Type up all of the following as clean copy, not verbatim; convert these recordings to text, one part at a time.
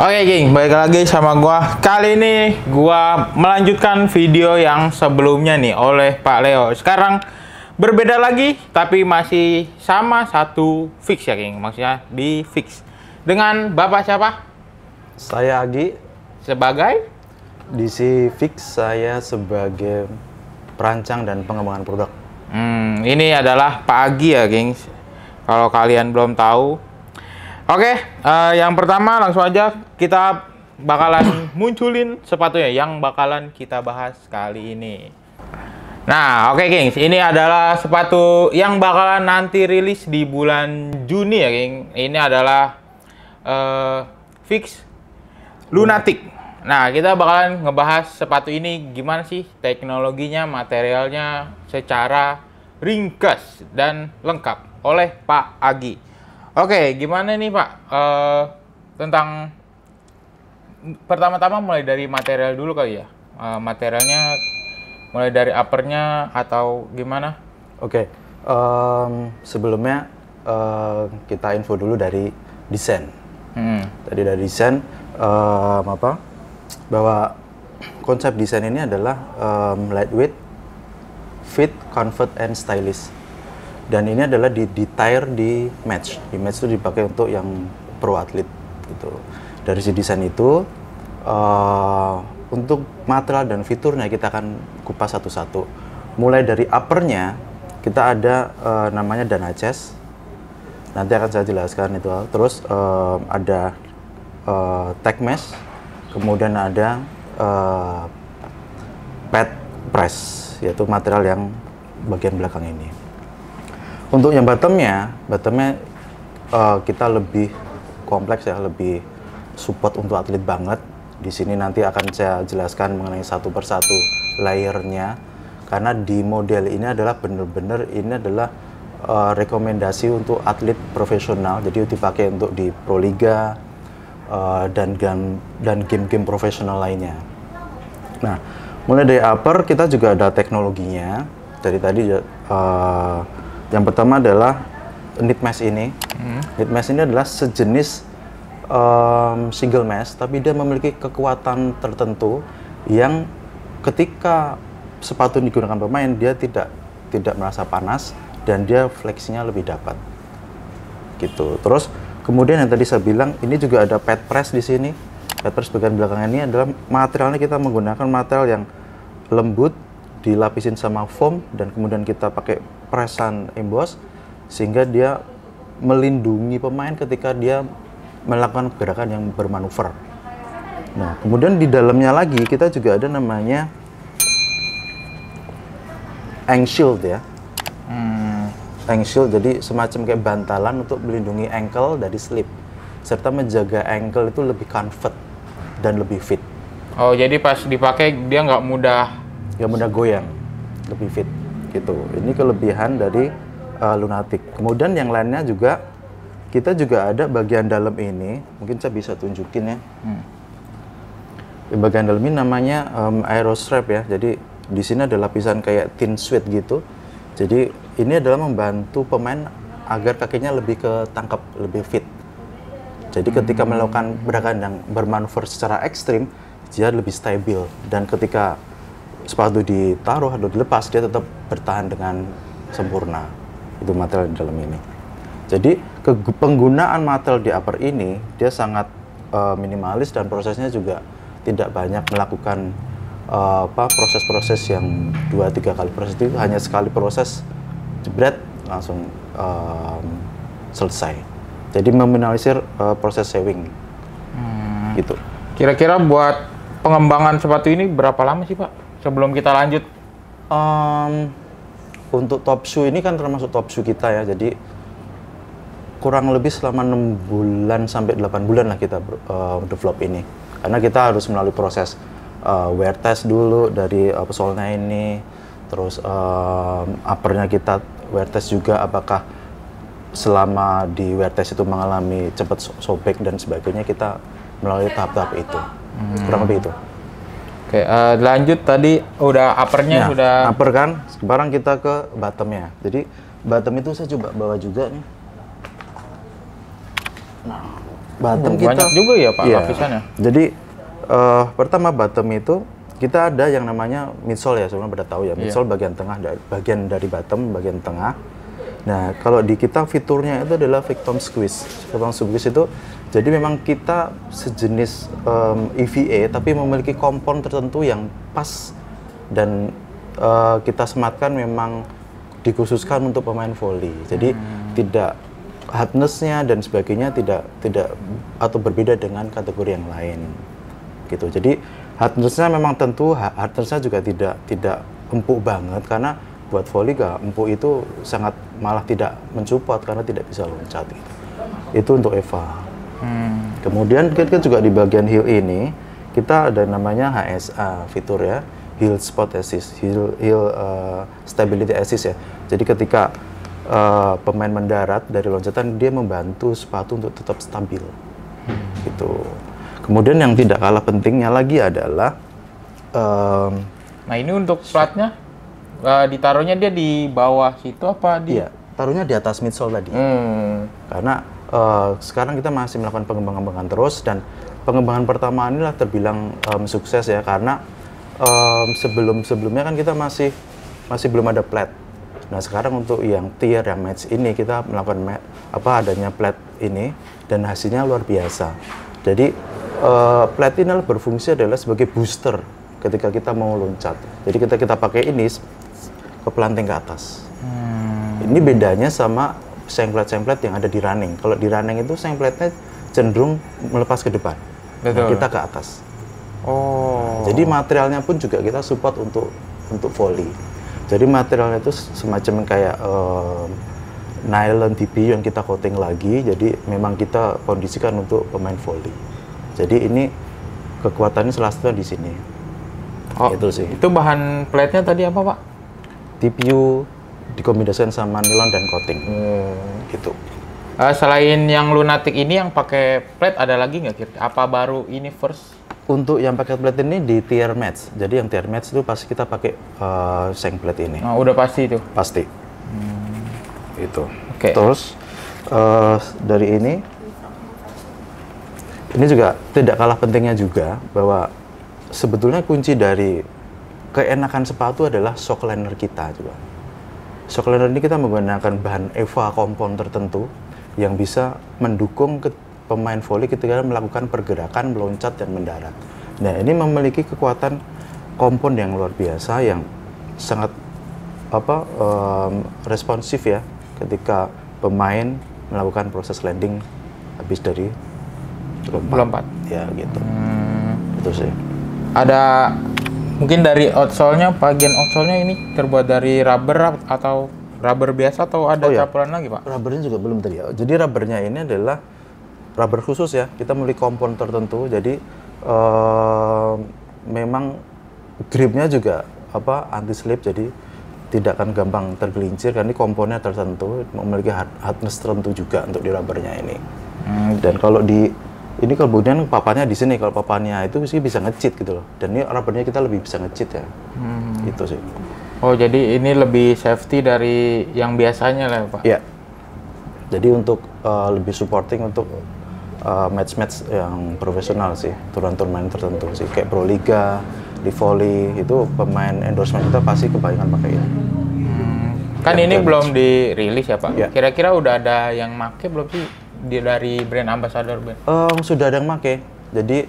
Oke geng, balik lagi sama gua. Kali ini gua melanjutkan video yang sebelumnya nih oleh Pak Leo. Sekarang berbeda lagi, tapi masih sama satu fix ya geng. Maksudnya di fix. Dengan Bapak siapa? Saya Agi. Sebagai? Di si Fix saya sebagai perancang dan pengembangan produk. Ini adalah Pak Agi ya geng. Kalau kalian belum tahu. Oke, yang pertama langsung aja kita bakalan munculin sepatunya yang bakalan kita bahas kali ini. Nah, oke gengs, ini adalah sepatu yang bakalan nanti rilis di bulan Juni ya geng. Ini adalah Fix Lunatic. Nah, kita bakalan ngebahas sepatu ini gimana sih teknologinya, materialnya secara ringkas dan lengkap oleh Pak Agi. Oke, gimana nih Pak? Tentang pertama-tama mulai dari material dulu kali ya. Materialnya mulai dari uppernya atau gimana? Oke, sebelumnya kita info dulu dari desain. Tadi dari desain bahwa konsep desain ini adalah lightweight, fit, comfort, and stylish. Dan ini adalah di-tire di match. Di match itu dipakai untuk yang pro atlet gitu. Dari si desain itu untuk material dan fiturnya kita akan kupas satu-satu. Mulai dari uppernya kita ada namanya Dana Chest. Nanti akan saya jelaskan itu. Terus ada tag mesh. Kemudian ada pad press, yaitu material yang bagian belakang ini. Untuk yang bottomnya kita lebih kompleks ya, lebih support untuk atlet banget. Di sini nanti akan saya jelaskan mengenai satu persatu layernya, karena di model ini adalah benar-benar ini adalah rekomendasi untuk atlet profesional, jadi dipakai untuk di Pro Liga dan game-game profesional lainnya. Nah, mulai dari upper kita juga ada teknologinya. Dari tadi yang pertama adalah knit mesh ini. Knit mesh ini adalah sejenis single mesh, tapi dia memiliki kekuatan tertentu yang ketika sepatu digunakan pemain dia tidak merasa panas dan dia fleksinya lebih dapat. Gitu. Terus kemudian yang tadi saya bilang ini juga ada pad press di sini. Pad press bagian belakang ini adalah materialnya kita menggunakan material yang lembut, dilapisin sama foam dan kemudian kita pakai presan emboss sehingga dia melindungi pemain ketika dia melakukan gerakan yang bermanuver. Nah, kemudian di dalamnya lagi kita juga ada namanya ankle shield ya. Ankle shield jadi semacam kayak bantalan untuk melindungi ankle dari slip serta menjaga ankle itu lebih comfort dan lebih fit. Oh, jadi pas dipakai dia nggak mudah goyang, lebih fit gitu. Ini kelebihan dari Lunatic. Kemudian yang lainnya juga kita juga ada bagian dalam ini, mungkin saya bisa tunjukin ya. Di bagian dalam ini namanya aero strap ya. Jadi di sini ada lapisan kayak thin suede gitu. Jadi ini adalah membantu pemain agar kakinya lebih ketangkap, lebih fit. Jadi ketika melakukan gerakan yang bermanuver secara ekstrim, dia lebih stabil dan ketika sepatu ditaruh atau dilepas dia tetap bertahan dengan sempurna. Itu material di dalam ini. Jadi penggunaan material di upper ini dia sangat minimalis dan prosesnya juga tidak banyak melakukan proses-proses yang 2-3 kali proses. Itu hanya sekali proses jebret langsung selesai. Jadi meminimalisir proses sewing. Gitu. Kira-kira buat pengembangan sepatu ini berapa lama sih Pak? Sebelum kita lanjut, untuk top shoe ini kan termasuk top shoe kita ya, jadi kurang lebih selama 6 bulan sampai 8 bulan lah kita develop ini. Karena kita harus melalui proses wear test dulu dari solnya ini, terus uppernya kita wear test juga apakah selama di wear test itu mengalami cepat sobek dan sebagainya, kita melalui tahap-tahap itu. Kurang lebih itu. Oke, lanjut tadi udah uppernya sudah. Upper kan, sekarang kita ke bottomnya. Jadi bottom itu saya coba bawa juga nih. Nah, bottom banyak juga ya Pak iya. lapisannya. Jadi pertama bottom itu kita ada yang namanya midsole ya, sebenarnya pada tahu ya. Midsole bagian tengah, bagian dari bottom, bagian tengah. Nah, kalau di kita fiturnya itu adalah victim squeeze. Victim squeeze itu jadi memang kita sejenis EVA tapi memiliki kompon tertentu yang pas dan kita sematkan memang dikhususkan untuk pemain volley. Jadi tidak hardness-nya dan sebagainya tidak atau berbeda dengan kategori yang lain. Gitu. Jadi hardness-nya memang tentu hardness-nya juga tidak empuk banget karena buat volley empuk itu sangat malah tidak mensupport karena tidak bisa loncat gitu. Itu untuk Eva. Kemudian kita juga di bagian heel ini kita ada namanya HSA fitur ya, heel spot assist, heel stability assist ya. Jadi ketika pemain mendarat dari loncatan dia membantu sepatu untuk tetap stabil. Gitu. Kemudian yang tidak kalah pentingnya lagi adalah nah ini untuk platnya ditaruhnya dia di bawah situ apa di? Iya, taruhnya di atas midsole tadi. Karena sekarang kita masih melakukan pengembangan terus dan pengembangan pertama inilah terbilang sukses ya karena sebelumnya kan kita masih belum ada plat. Nah sekarang untuk yang tier yang match ini kita melakukan adanya plat ini dan hasilnya luar biasa. Jadi plat ini berfungsi adalah sebagai booster ketika kita mau loncat. Jadi kita pakai ini ke pelanting ke atas. Ini bedanya sama sengplet yang ada di running. Kalau di running itu sengpletnya cenderung melepas ke depan. Nah, kita ke atas. Jadi materialnya pun juga kita support untuk volley. Jadi materialnya itu semacam kayak nylon TPU yang kita coating lagi. Jadi memang kita kondisikan untuk pemain volley. Jadi ini kekuatannya salah satunya di sini. Itu sih. Itu bahan plate-nya tadi apa Pak? TPU dikombinasikan sama nilon dan coating. Gitu. Selain yang lunatic ini yang pakai plate ada lagi nggak kira? Apa baru ini first? Untuk yang pakai plate ini di tier match. Jadi yang tier match itu pasti kita pakai seng plate ini. Udah pasti itu. Pasti. Itu. Okay. Terus dari ini juga tidak kalah pentingnya juga bahwa sebetulnya kunci dari keenakan sepatu adalah shock liner kita juga. Shock liner ini kita menggunakan bahan EVA kompon tertentu yang bisa mendukung pemain volley ketika melakukan pergerakan meloncat dan mendarat. Nah ini memiliki kekuatan kompon yang luar biasa yang sangat responsif ya ketika pemain melakukan proses landing habis dari lompat. Ya gitu. Itu sih. Ada mungkin dari outsole-nya, bagian outsole-nya ini terbuat dari rubber atau rubber biasa atau ada campuran lagi Pak? Rubbernya juga belum tadi ya. Jadi rubbernya ini adalah rubber khusus ya. Kita memiliki kompon tertentu. Jadi memang gripnya juga anti slip. Jadi tidak akan gampang tergelincir karena ini komponnya tertentu, memiliki hardness tertentu juga untuk di rubbernya ini. Dan kalau ini kemudian papannya di sini, kalau papannya itu sih bisa nge-cheat gitu loh. Dan ini rubbernya kita lebih bisa nge-cheat ya. Itu sih. Oh, jadi ini lebih safety dari yang biasanya lah Pak? Iya. Jadi untuk lebih supporting untuk match-match yang profesional sih, turnamen tertentu sih. Kayak Pro Liga, di volley, itu pemain endorsement kita pasti kebanyakan pakai ini. Kan ini belum dirilis ya Pak? Ya. Kira-kira udah ada yang make belum sih? Dari brand ambassador brand? Sudah ada yang pakai. Jadi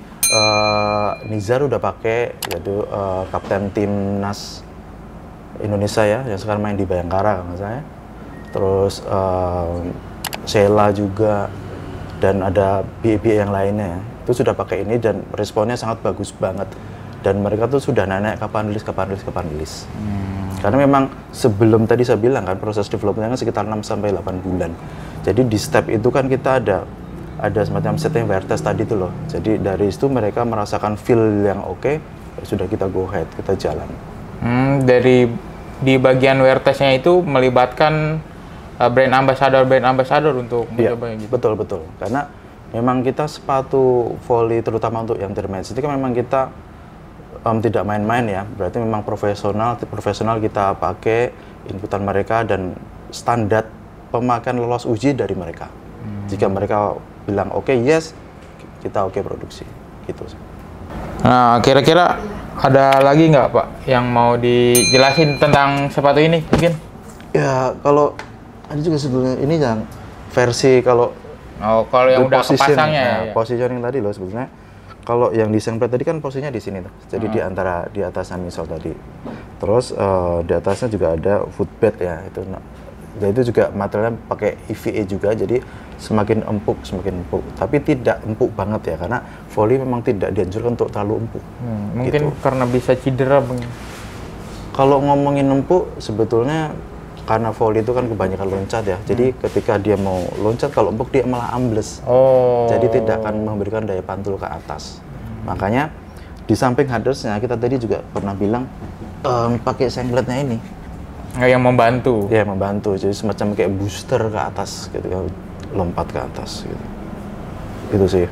Nizar udah pakai, yaitu kapten timnas Indonesia ya, yang sekarang main di Bayangkara kalau nggak salah. Terus Sheila juga dan ada BB yang lainnya. Itu sudah pakai ini dan responnya sangat bagus banget. Dan mereka tuh sudah nanya kapan rilis. Karena memang sebelum tadi saya bilang kan proses development-nya sekitar 6 sampai 8 bulan. Jadi di step itu kan kita ada semacam setting wear test tadi tuh loh. Jadi dari itu mereka merasakan feel yang oke, sudah kita go ahead, kita jalan. Dari di bagian wear testnya itu melibatkan brand ambassador untuk mencoba gitu. Betul. Karena memang kita sepatu volley terutama untuk yang termatch itu kan memang kita tidak main-main ya. Berarti memang profesional kita pakai inputan mereka dan standar pemakaian lolos uji dari mereka. Jika mereka bilang oke, yes, kita oke produksi gitu sih. Nah, kira-kira ada lagi nggak Pak yang mau dijelasin tentang sepatu ini mungkin? Ya kalau ada juga sebetulnya ini yang versi kalau yang udah kepasangnya ya. Positioning tadi loh sebetulnya. Kalau yang di Sengpret tadi kan posisinya di sini tuh. Jadi di antara di atasnya misal tadi. Terus di atasnya juga ada footbed ya itu. Dan itu juga materialnya pakai EVA juga, jadi semakin empuk. Tapi tidak empuk banget ya, karena volley memang tidak dianjurkan untuk terlalu empuk. Mungkin gitu. Karena bisa cedera Bang. Kalau ngomongin empuk, sebetulnya karena volley itu kan kebanyakan loncat ya. Jadi ketika dia mau loncat, kalau empuk dia malah ambles. Jadi tidak akan memberikan daya pantul ke atas. Makanya di samping hardersnya kita tadi juga pernah bilang pakai singletnya ini. Yang membantu. Ya membantu. Jadi semacam kayak booster ke atas ketika lompat ke atas gitu. Itu sih.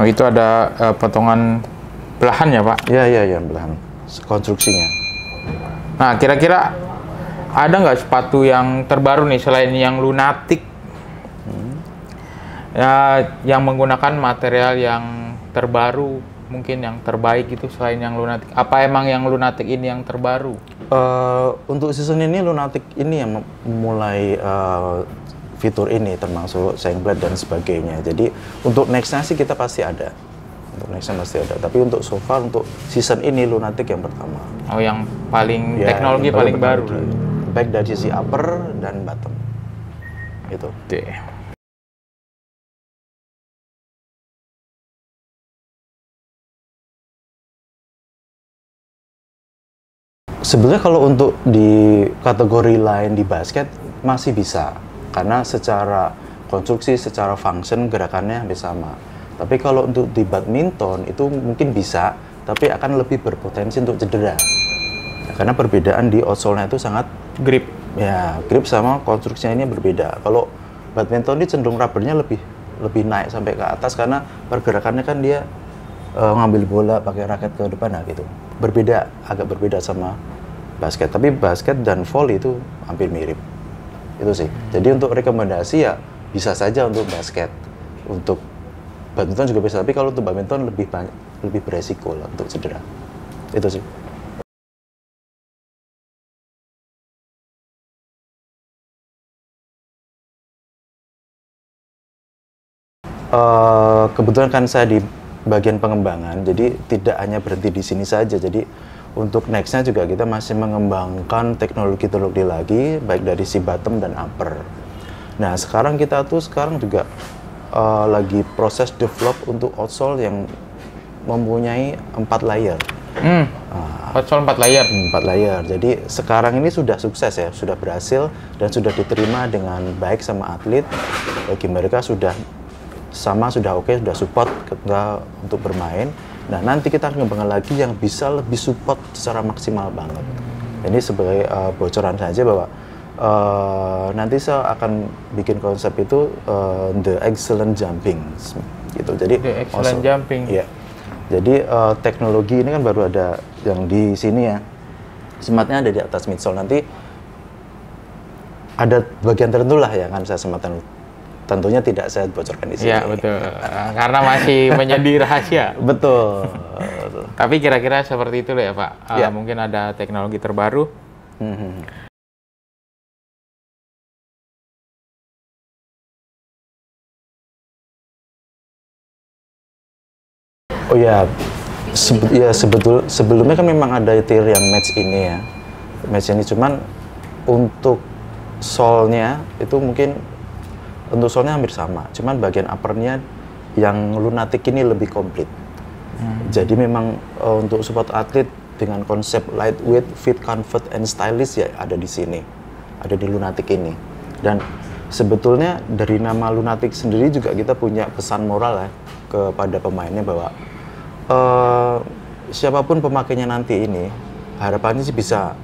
Itu ada potongan belahan ya Pak? Iya belahan. Konstruksinya. Nah kira-kira ada nggak sepatu yang terbaru nih selain yang lunatic ya, yang menggunakan material yang terbaru, mungkin yang terbaik itu selain yang lunatic? Apa emang yang lunatic ini yang terbaru? Untuk season ini lunatic ini yang mulai fitur ini termasuk singlet dan sebagainya. Jadi untuk nextnya sih kita pasti ada. Untuk nextnya pasti ada. Tapi untuk so far untuk season ini lunatic yang pertama. Yang paling ya, teknologi yang paling baru. Baik dari sisi upper dan bottom. Gitu. Sebenarnya kalau untuk di kategori lain di basket masih bisa, karena secara konstruksi, secara function gerakannya hampir sama. Tapi kalau untuk di badminton itu mungkin bisa, tapi akan lebih berpotensi untuk cedera. Ya, karena perbedaan di outsole-nya itu sangat grip. Ya, grip sama konstruksinya ini berbeda. Kalau badminton ini cenderung rubbernya lebih naik sampai ke atas karena pergerakannya kan dia ngambil bola pakai raket ke depan gitu. Agak berbeda sama basket. Tapi basket dan volley itu hampir mirip. Itu sih. Jadi untuk rekomendasi ya bisa saja untuk basket. Untuk badminton juga bisa, tapi kalau untuk badminton lebih beresiko lah untuk cedera. Itu sih. Kebetulan kan saya di bagian pengembangan, jadi tidak hanya berhenti di sini saja. Jadi untuk nextnya juga kita masih mengembangkan teknologi lagi, baik dari si bottom dan upper. Nah sekarang kita juga lagi proses develop untuk outsole yang mempunyai 4 layer. Outsole 4 layer? 4 layer. Jadi sekarang ini sudah sukses ya, sudah berhasil dan sudah diterima dengan baik sama atlet. Bagi mereka sudah oke, sudah support untuk bermain. Nah nanti kita akan kembangkan lagi yang bisa lebih support secara maksimal banget. Ini sebagai bocoran saja bahwa nanti saya akan bikin konsep itu the excellent jumping gitu. Jadi the excellent jumping. Ya. Jadi teknologi ini kan baru ada yang di sini ya. Sematnya ada di atas midsole. Nanti ada bagian tertentu lah ya kan saya sematkan. Tentunya tidak saya bocorkan di sini. Iya, betul. Karena masih menjadi rahasia. Betul. Tapi kira-kira seperti itu loh ya, Pak. Ya. Mungkin ada teknologi terbaru. Oh ya, sebelumnya kan memang ada tier yang match ini ya. Match ini cuman untuk sole-nya itu mungkin untuk sole-nya hampir sama, cuman bagian upper-nya yang lunatic ini lebih komplit. Jadi memang untuk support atlet dengan konsep lightweight, fit, comfort, and stylish ya ada di sini, ada di lunatic ini. Dan sebetulnya dari nama lunatic sendiri juga kita punya pesan moral ya kepada pemainnya bahwa siapapun pemakainya nanti ini harapannya sih bisa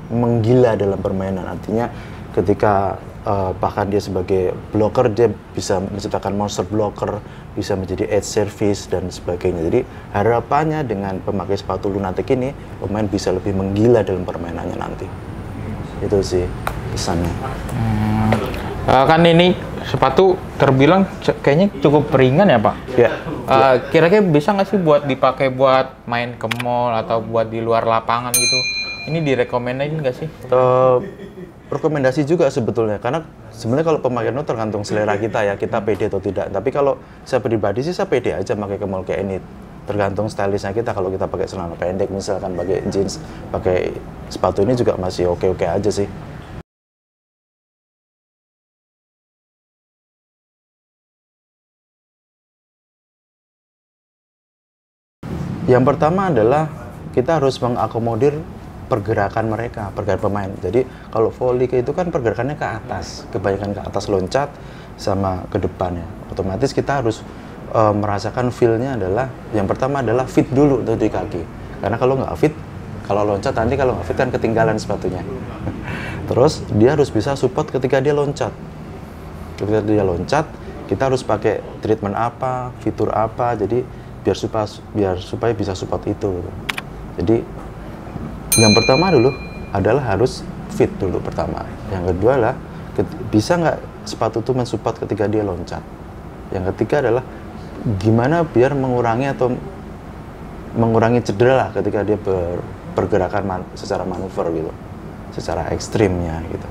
menggila dalam permainan. Artinya ketika bahkan dia sebagai blocker dia bisa menciptakan monster blocker, bisa menjadi edge service dan sebagainya. Jadi harapannya dengan pemakai sepatu lunatic ini pemain bisa lebih menggila dalam permainannya nanti. Itu sih pesannya. Kan ini sepatu terbilang kayaknya cukup ringan ya Pak. Ya. Kira-kira bisa nggak sih buat dipakai buat main ke mall atau buat di luar lapangan gitu? Ini direkomendasiin nggak sih? Rekomendasi juga sebetulnya, karena sebenarnya kalau pemakaian itu tergantung selera kita ya, kita pede atau tidak. Tapi kalau saya pribadi sih saya pede aja pakai ke mall kayak ini. Tergantung stylishnya kita, kalau kita pakai celana pendek misalkan, pakai jeans, pakai sepatu ini juga masih oke-oke aja sih. Yang pertama adalah kita harus mengakomodir pergerakan mereka, pergerakan pemain. Jadi kalau volley itu kan pergerakannya ke atas, kebanyakan ke atas loncat sama ke depannya. Otomatis kita harus merasakan feel-nya adalah, yang pertama adalah fit dulu tuh di kaki. Karena kalau nggak fit, kalau loncat nanti kalau nggak fit kan ketinggalan sepatunya. Terus dia harus bisa support ketika dia loncat. Ketika dia loncat, kita harus pakai treatment apa, fitur apa, jadi biar supaya bisa support itu. Jadi yang pertama dulu adalah harus fit dulu pertama. Yang kedua adalah bisa nggak sepatu itu mensupport ketika dia loncat. Yang ketiga adalah gimana biar mengurangi cedera lah ketika dia pergerakan secara manuver gitu, secara ekstrimnya gitu.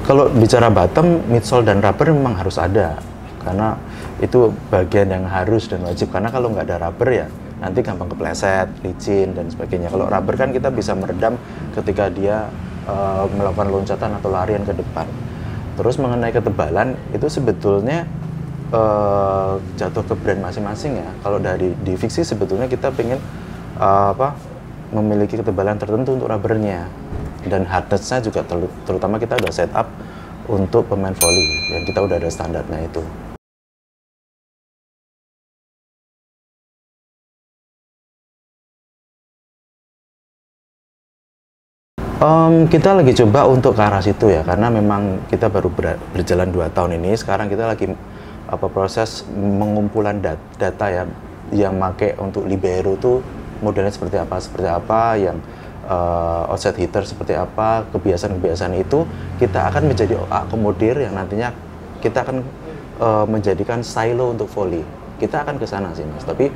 Kalau bicara bottom, midsole dan rubber memang harus ada, karena itu bagian yang harus dan wajib. Karena kalau nggak ada rubber ya nanti gampang kepleset, licin dan sebagainya. Kalau rubber kan kita bisa meredam ketika dia melakukan loncatan atau larian ke depan. Terus mengenai ketebalan itu sebetulnya jatuh ke brand masing-masing ya. Kalau dari di Fixie sebetulnya kita pengen memiliki ketebalan tertentu untuk rubbernya. Dan hardness-nya juga terutama kita udah setup untuk pemain volley yang kita udah ada standarnya itu. Kita lagi coba untuk ke arah situ ya, karena memang kita baru berjalan 2 tahun ini. Sekarang kita lagi proses pengumpulan data ya, yang make untuk libero tuh modelnya seperti apa, yang outside hitter seperti apa, kebiasaan-kebiasaan itu kita akan menjadi akomodir yang nantinya kita akan menjadikan silo untuk volley. Kita akan ke sana sih Mas, tapi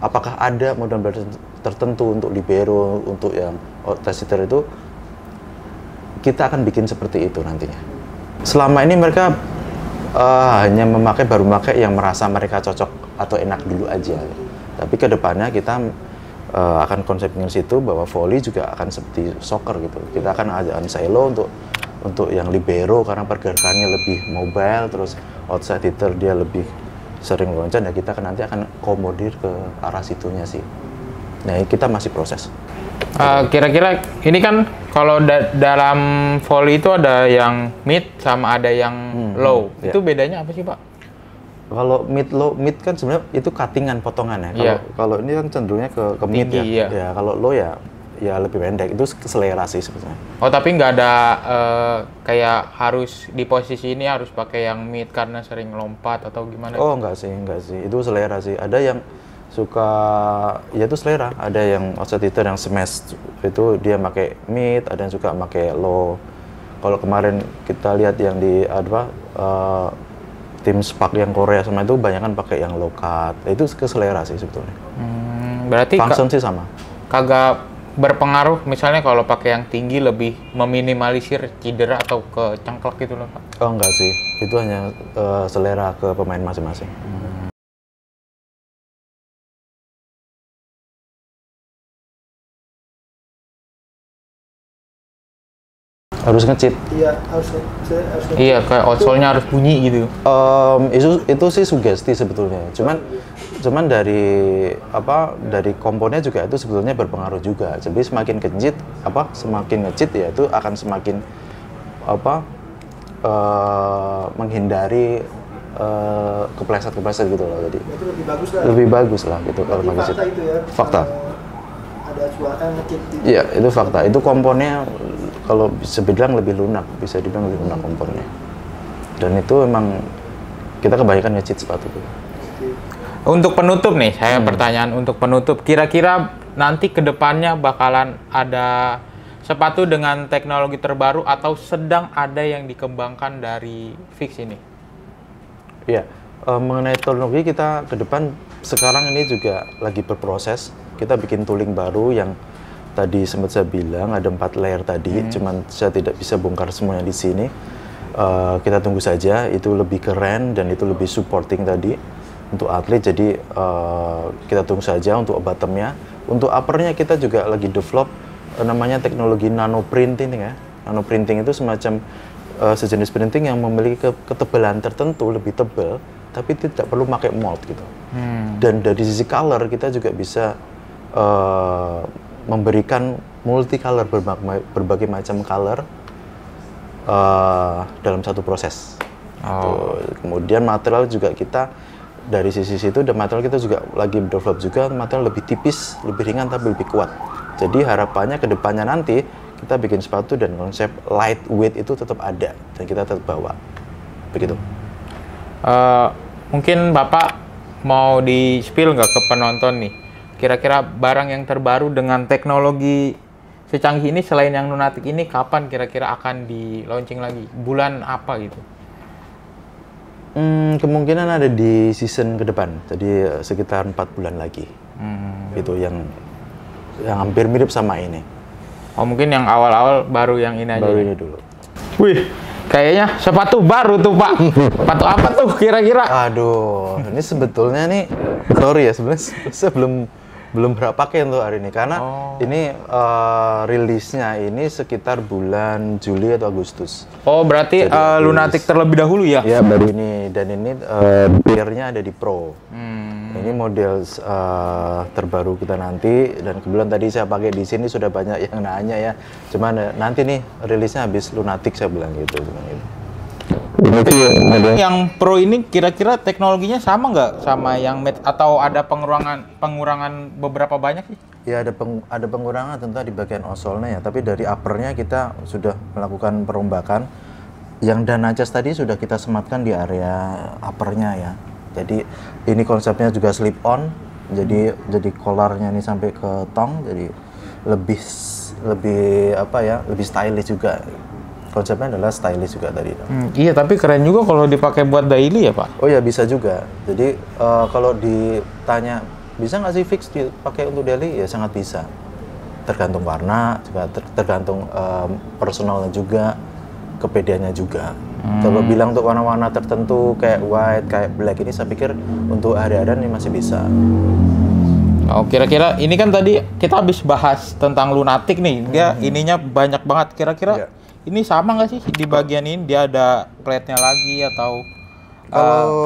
apakah ada model-model tertentu untuk libero, untuk yang outside hitter itu kita akan bikin seperti itu nantinya. Selama ini mereka hanya baru memakai yang merasa mereka cocok atau enak dulu aja. Tapi kedepannya kita akan konsepnya situ bahwa volley juga akan seperti soccer gitu. Kita akan ada silo untuk yang libero karena pergerakannya lebih mobile, terus outside hitter dia lebih sering loncat, ya kita nanti akan komodir ke arah situnya sih. Nah, kita masih proses. Kira-kira ini kan kalau dalam volley itu ada yang mid sama ada yang low. Itu bedanya apa sih Pak? Kalau mid kan sebenarnya itu cuttingan, potongan ya. Kalau ini kan cenderungnya ke mid ya. Iya. Ya kalau low ya lebih pendek. Itu selera sih sebetulnya. Oh, tapi nggak ada kayak harus di posisi ini harus pakai yang mid karena sering lompat atau gimana? Oh, enggak sih. Itu selera sih. Ada yang suka, ya itu selera. Ada yang outside hitter yang smash itu dia pakai mid, ada yang suka pakai low. Kalau kemarin kita lihat yang di tim Spark yang Korea sama itu banyak kan pakai yang low cut. Itu ke selera sih sebetulnya. Berarti function sih sama. Kagak berpengaruh misalnya kalau pakai yang tinggi lebih meminimalisir cedera atau ke cengklek gitu loh Pak? Oh enggak sih. Itu hanya selera ke pemain masing-masing. Harus ngecit. Iya, harus Iya, kayak outsole-nya harus bunyi gitu. Itu sih sugesti sebetulnya. Cuman dari komponnya juga itu sebetulnya berpengaruh juga. Jadi semakin ngecit ya itu akan semakin menghindari kepleset gitu loh. Jadi itu lebih bagus lah gitu kalau pakai ngecit. Fakta itu ya. Fakta. Ada suara ngecit gitu. Iya, itu fakta. Itu komponnya kalau bisa dibilang lebih lunak komponnya. Dan itu emang kita kebanyakan ngecit sepatu. Untuk penutup nih, saya pertanyaan untuk penutup. Kira-kira nanti kedepannya bakalan ada sepatu dengan teknologi terbaru atau sedang ada yang dikembangkan dari Fix ini? Iya, mengenai teknologi kita ke depan sekarang ini juga lagi berproses. Kita bikin tooling baru yang tadi sempat saya bilang ada 4 layer tadi, cuman saya tidak bisa bongkar semuanya di sini. Kita tunggu saja, itu lebih keren dan itu lebih supporting tadi untuk atlet. Jadi kita tunggu saja untuk bottomnya. Untuk uppernya kita juga lagi develop namanya teknologi nano printing ya. Nano printing itu semacam sejenis printing yang memiliki ketebalan tertentu, lebih tebal, tapi tidak perlu pakai mold gitu. Dan dari sisi color kita juga bisa memberikan multicolor, berbagai macam color dalam satu proses. Kemudian material juga kita dari sisi situ, dan material kita juga lagi develop juga material lebih tipis, lebih ringan tapi lebih kuat. Jadi harapannya ke depannya nanti kita bikin sepatu dan konsep lightweight itu tetap ada dan kita tetap bawa. Begitu. Mungkin Bapak mau di-spill nggak ke penonton nih? Kira-kira barang yang terbaru dengan teknologi secanggih ini selain yang Lunatic ini kapan kira-kira akan di-launching lagi? Bulan apa gitu? Kemungkinan ada di season ke depan, jadi sekitar 4 bulan lagi. Gitu yang hampir mirip sama ini. Oh, mungkin yang awal-awal baru yang ini aja. Baru ini dulu. Wih, kayaknya sepatu baru tuh Pak. Sepatu apa tuh kira-kira? Aduh, ini sebetulnya nih, sorry ya, sebenarnya saya belum pernah pakai untuk hari ini karena ini rilisnya ini sekitar bulan Juli atau Agustus. Oh, berarti Lunatic terlebih dahulu ya? Ya, baru ini, dan ini gear-nya ada di Pro. Ini model terbaru kita nanti, dan kebetulan tadi saya pakai di sini sudah banyak yang nanya ya. Cuman nanti nih rilisnya habis Lunatic saya bilang gitu. Yang Pro ini kira-kira teknologinya sama nggak sama yang Mate atau ada pengurangan beberapa banyak sih? Ya ada pengurangan tentu di bagian outsole-nya ya, tapi dari uppernya kita sudah melakukan perombakan. Yang Danacas tadi sudah kita sematkan di area uppernya ya. Jadi ini konsepnya juga slip on, jadi collarnya ini sampai ke tong, jadi lebih apa ya, lebih stylish juga. Konsepnya adalah stylish juga tadi. Iya, tapi keren juga kalau dipakai buat daily ya Pak? Oh ya, bisa juga. Jadi kalau ditanya bisa nggak sih Fix dipakai untuk daily, ya sangat bisa. Tergantung warna, juga tergantung personalnya juga, kepedeannya juga. Kalau bilang untuk warna-warna tertentu kayak white, kayak black, ini saya pikir untuk hari-harian ini masih bisa. Oh, kira-kira ini kan tadi kita habis bahas tentang Lunatic nih, dia ininya banyak banget. Kira-kira ini sama nggak sih di bagian ini? Dia ada plate-nya lagi atau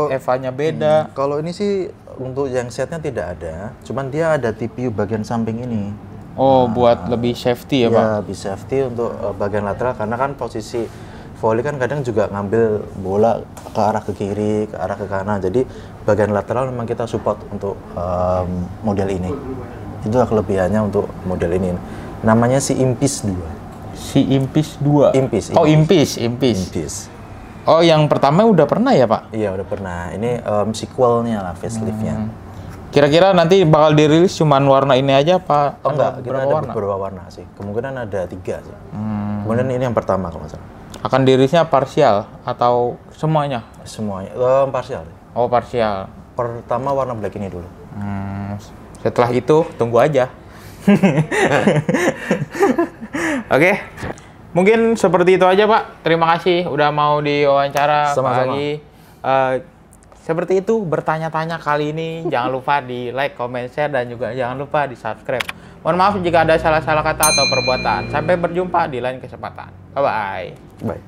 EVA-nya beda? Kalau ini sih untuk yang setnya tidak ada, cuman dia ada TPU bagian samping ini. Oh, buat lebih safety ya Pak? Ya, lebih safety untuk bagian lateral, karena kan posisi volley kan kadang juga ngambil bola ke arah ke kiri, ke arah ke kanan. Jadi bagian lateral memang kita support untuk model ini. Itulah kelebihannya untuk model ini. Namanya si Impis 2. Si Impis 2? Impis. Oh, Impis. Oh, yang pertama udah pernah ya Pak? Iya, udah pernah. Ini sequelnya lah, facelift-nya. Kira-kira nanti bakal dirilis cuman warna ini aja Pak? Oh enggak, kita ada beberapa warna sih. Kemungkinan ada 3 sih. Kemudian ini yang pertama kalau nggak salah. Akan dirilisnya parsial atau semuanya? Semuanya, parsial. Oh, parsial. Pertama warna black ini dulu. Setelah itu tunggu aja. Oke, mungkin seperti itu aja Pak. Terima kasih udah mau diwawancara. Sama-sama. Seperti itu bertanya-tanya kali ini. Jangan lupa di like, comment, share, dan juga jangan lupa di subscribe. Mohon maaf jika ada salah-salah kata atau perbuatan. Sampai berjumpa di lain kesempatan. Bye-bye. Bye.